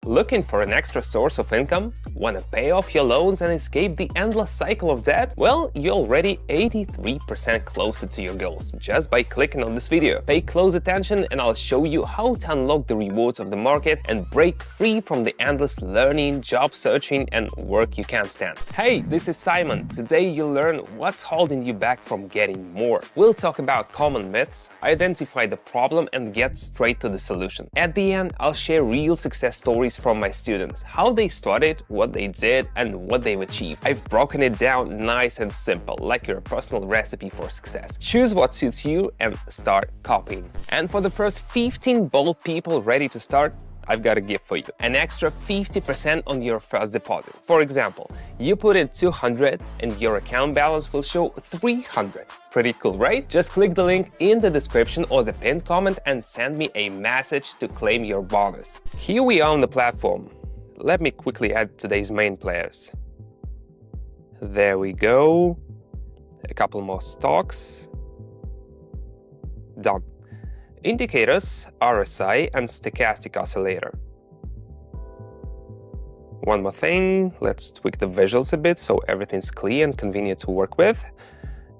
Looking for an extra source of income? Want to pay off your loans and escape the endless cycle of debt? Well, you're already 83% closer to your goals just by clicking on this video. Pay close attention and I'll show you how to unlock the rewards of the market and break free from the endless learning, job searching, and work you can't stand. Hey, this is Simon. Today you'll learn what's holding you back from getting more. We'll talk about common myths, identify the problem, and get straight to the solution. At the end, I'll share real success stories from my students, how they started, what they did, and what they've achieved. I've broken it down nice and simple, like your personal recipe for success. Choose what suits you and start copying. And for the first 15 bold people ready to start, I've got a gift for you. An extra 50% on your first deposit. For example, you put in 200 and your account balance will show 300. Pretty cool, right? Just click the link in the description or the pinned comment and send me a message to claim your bonus. Here we are on the platform. Let me quickly add today's main players. There we go. A couple more stocks. Done. Indicators, RSI, and stochastic oscillator. One more thing, let's tweak the visuals a bit so everything's clear and convenient to work with.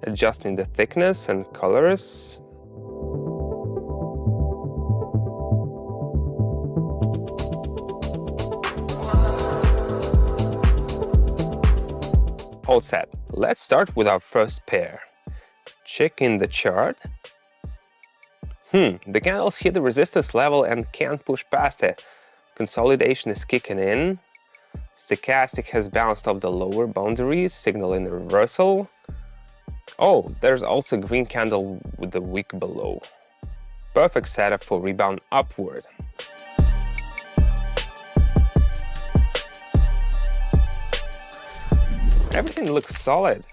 Adjusting the thickness and colors. All set. Let's start with our first pair. Check in the chart. The candles hit the resistance level and can't push past it. Consolidation is kicking in. Stochastic has bounced off the lower boundaries, signaling a reversal. Oh, there's also a green candle with the wick below. Perfect setup for rebound upward. Everything looks solid.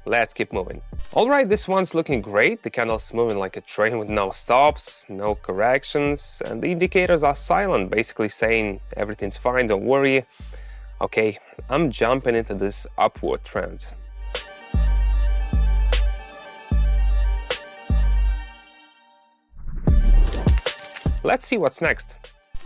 Let's keep moving. Alright, this one's looking great. The candle's moving like a train with no stops, no corrections, and the indicators are silent, basically saying everything's fine, don't worry. Okay, I'm jumping into this upward trend. Let's see what's next.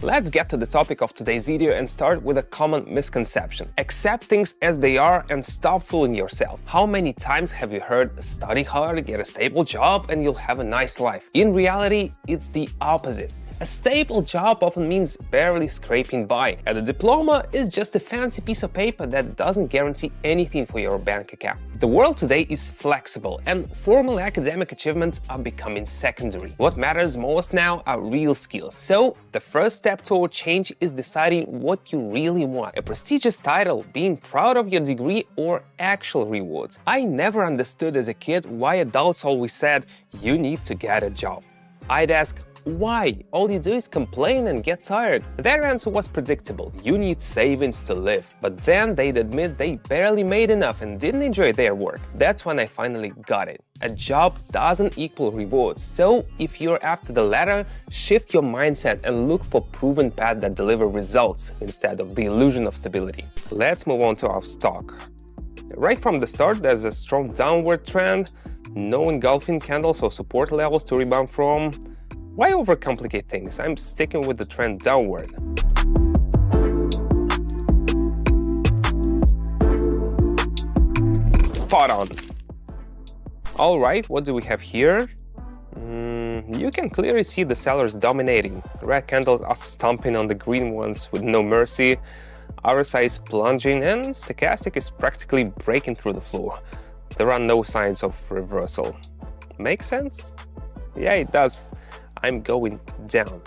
Let's get to the topic of today's video and start with a common misconception. Accept things as they are and stop fooling yourself. How many times have you heard study hard, get a stable job, and you'll have a nice life? In reality, it's the opposite. A stable job often means barely scraping by, and a diploma is just a fancy piece of paper that doesn't guarantee anything for your bank account. The world today is flexible, and formal academic achievements are becoming secondary. What matters most now are real skills. So, the first step toward change is deciding what you really want. A prestigious title, being proud of your degree, or actual rewards. I never understood as a kid why adults always said, "You need to get a job." I'd ask, why? All you do is complain and get tired. Their answer was predictable. You need savings to live. But then they'd admit they barely made enough and didn't enjoy their work. That's when I finally got it. A job doesn't equal rewards. So if you're after the latter, shift your mindset and look for proven paths that deliver results instead of the illusion of stability. Let's move on to our stock. Right from the start, there's a strong downward trend. No engulfing candles or support levels to rebound from. Why overcomplicate things? I'm sticking with the trend downward. Spot on. Alright, what do we have here? You can clearly see the sellers dominating. Red candles are stomping on the green ones with no mercy. RSI is plunging and stochastic is practically breaking through the floor. There are no signs of reversal. Make sense? Yeah, it does. I'm going down.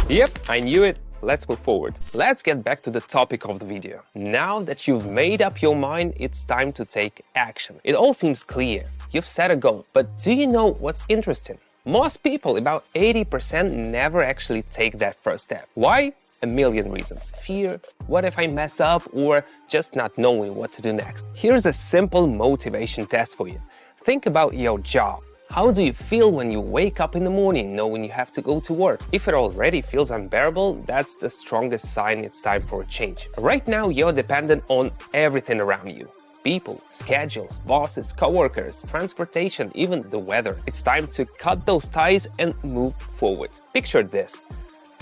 Yep, I knew it. Let's move forward. Let's get back to the topic of the video. Now that you've made up your mind, it's time to take action. It all seems clear. You've set a goal, but do you know what's interesting? Most people, about 80%, never actually take that first step. Why? A million reasons. Fear, what if I mess up, or just not knowing what to do next. Here's a simple motivation test for you. Think about your job. How do you feel when you wake up in the morning knowing you have to go to work? If it already feels unbearable, that's the strongest sign it's time for a change. Right now, you're dependent on everything around you. people, schedules, bosses, coworkers, transportation, even the weather. It's time to cut those ties and move forward. Picture this.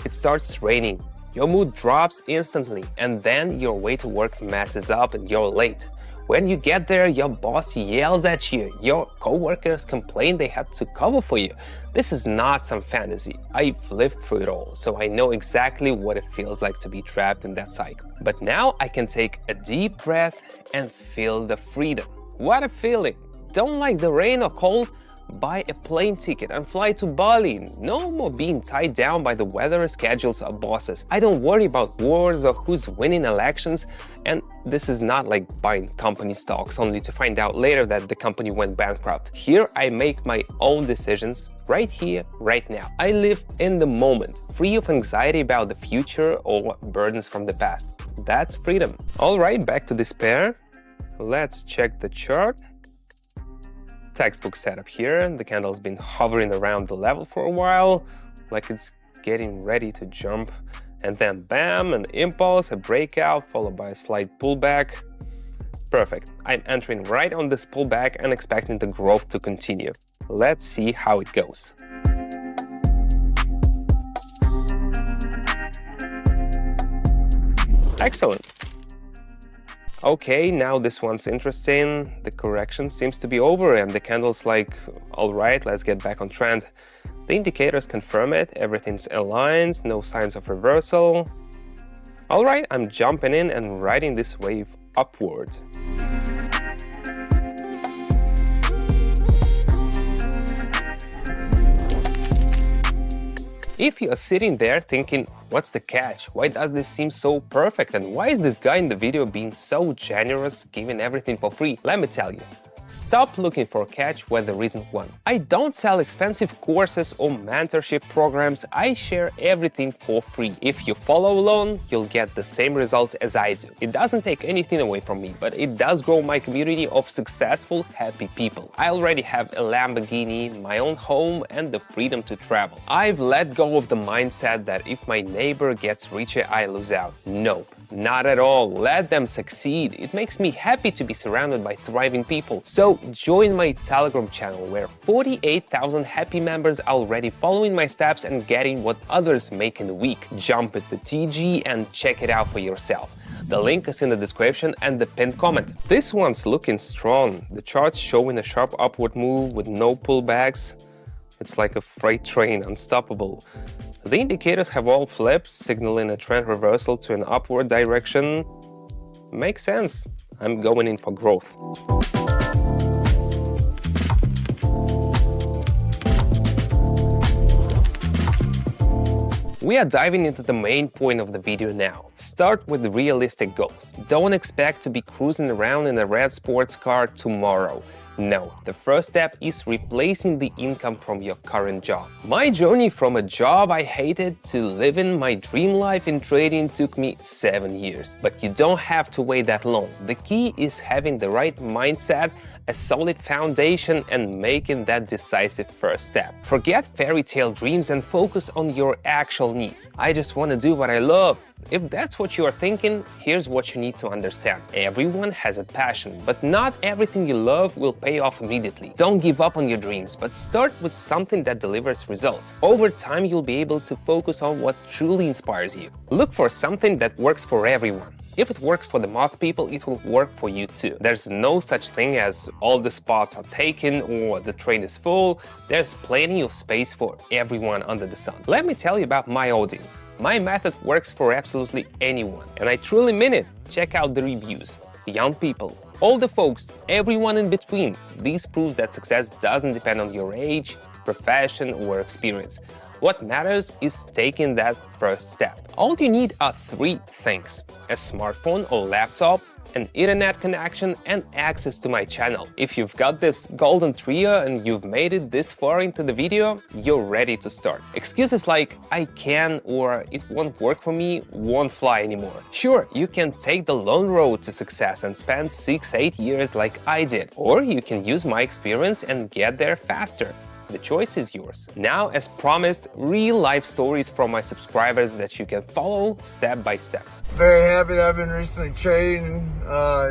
It starts raining. Your mood drops instantly, and then your way to work messes up and you're late. When you get there, your boss yells at you, your coworkers complain they had to cover for you. This is not some fantasy. I've lived through it all, so I know exactly what it feels like to be trapped in that cycle. But now I can take a deep breath and feel the freedom. What a feeling! Don't like the rain or cold? Buy a plane ticket and fly to Bali. No more being tied down by the weather, schedules, or bosses. I don't worry about wars or who's winning elections. And this is not like buying company stocks only to find out later that the company went bankrupt. Here I make my own decisions right here, right now. I live in the moment, free of anxiety about the future or burdens from the past. That's freedom. All right, back to despair. Let's check the chart. Textbook setup here. The candle's been hovering around the level for a while, like it's getting ready to jump. And then bam, an impulse, a breakout, followed by a slight pullback. Perfect. I'm entering right on this pullback and expecting the growth to continue. Let's see how it goes. Excellent. Okay, now this one's interesting. The correction seems to be over and the candle's like, all right, let's get back on trend. The indicators confirm it, everything's aligned, no signs of reversal. All right, I'm jumping in and riding this wave upward. If you're sitting there thinking, what's the catch? Why does this seem so perfect? And why is this guy in the video being so generous, giving everything for free? Let me tell you. Stop looking for a catch where there isn't one. I don't sell expensive courses or mentorship programs. I share everything for free. If you follow along, you'll get the same results as I do. It doesn't take anything away from me, but it does grow my community of successful, happy people. I already have a Lamborghini, my own home, and the freedom to travel. I've let go of the mindset that if my neighbor gets richer, I lose out. Nope. Not at all. Let them succeed. It makes me happy to be surrounded by thriving people. So join my Telegram channel where 48,000 happy members are already following my steps and getting what others make in a week. Jump at the TG and check it out for yourself. The link is in the description and the pinned comment. This one's looking strong. The chart's showing a sharp upward move with no pullbacks. It's like a freight train, unstoppable. The indicators have all flipped, signaling a trend reversal to an upward direction. Makes sense. I'm going in for growth. We are diving into the main point of the video now. Start with realistic goals. Don't expect to be cruising around in a red sports car tomorrow. No, the first step is replacing the income from your current job. My journey from a job I hated to living my dream life in trading took me 7 years. But you don't have to wait that long. The key is having the right mindset, a solid foundation, and making that decisive first step. Forget fairy tale dreams and focus on your actual needs. I just want to do what I love. If that's what you are thinking, here's what you need to understand. Everyone has a passion, but not everything you love will pay off immediately. Don't give up on your dreams, but start with something that delivers results. Over time, you'll be able to focus on what truly inspires you. Look for something that works for everyone. If it works for the most people, it will work for you too. There's no such thing as all the spots are taken or the train is full. There's plenty of space for everyone under the sun. Let me tell you about my audience. My method works for absolutely anyone, and I truly mean it. Check out the reviews. Young people, older folks, everyone in between. This proves that success doesn't depend on your age, profession, or experience. What matters is taking that first step. All you need are 3 things: a smartphone or laptop, an internet connection, and access to my channel. If you've got this golden trio and you've made it this far into the video, you're ready to start. Excuses like "I can" or "it won't work for me" won't fly anymore. Sure, you can take the long road to success and spend 6-8 years like I did, or you can use my experience and get there faster. The choice is yours. Now, as promised, real-life stories from my subscribers that you can follow step by step. Very happy that I've been recently trading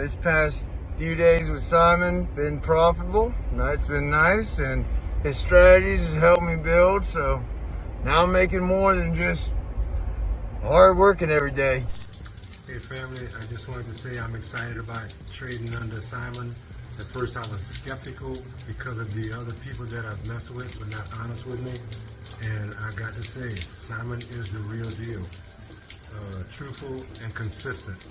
this past Few days with Simon, been profitable. Night's been nice, and his strategies has helped me build. So now I'm making more than just hard working every day. Hey family, I just wanted to say I'm excited about trading under Simon. At first I was skeptical because of the other people that I've messed with were not honest with me. And I got to say, Simon is the real deal. Truthful and consistent.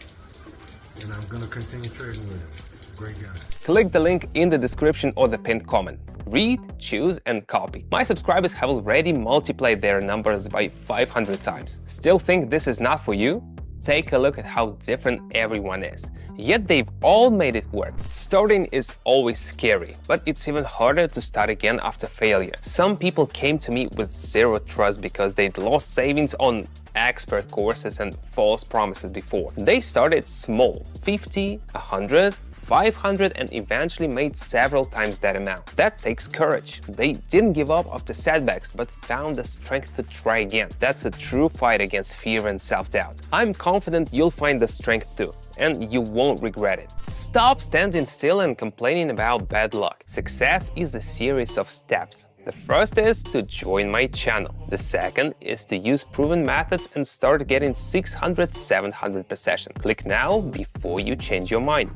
And I'm going to continue trading with him. Great guy. Click the link in the description or the pinned comment. Read, choose, and copy. My subscribers have already multiplied their numbers by 500 times. Still think this is not for you? Take a look at how different everyone is. Yet they've all made it work. Starting is always scary, but it's even harder to start again after failure. Some people came to me with zero trust because they'd lost savings on expert courses and false promises before. They started small, 50, 100, 500, and eventually made several times that amount. That takes courage. They didn't give up after setbacks, but found the strength to try again. That's a true fight against fear and self-doubt. I'm confident you'll find the strength too, and you won't regret it. Stop standing still and complaining about bad luck. Success is a series of steps. The first is to join my channel. The second is to use proven methods and start getting 600, 700 per session. Click now before you change your mind.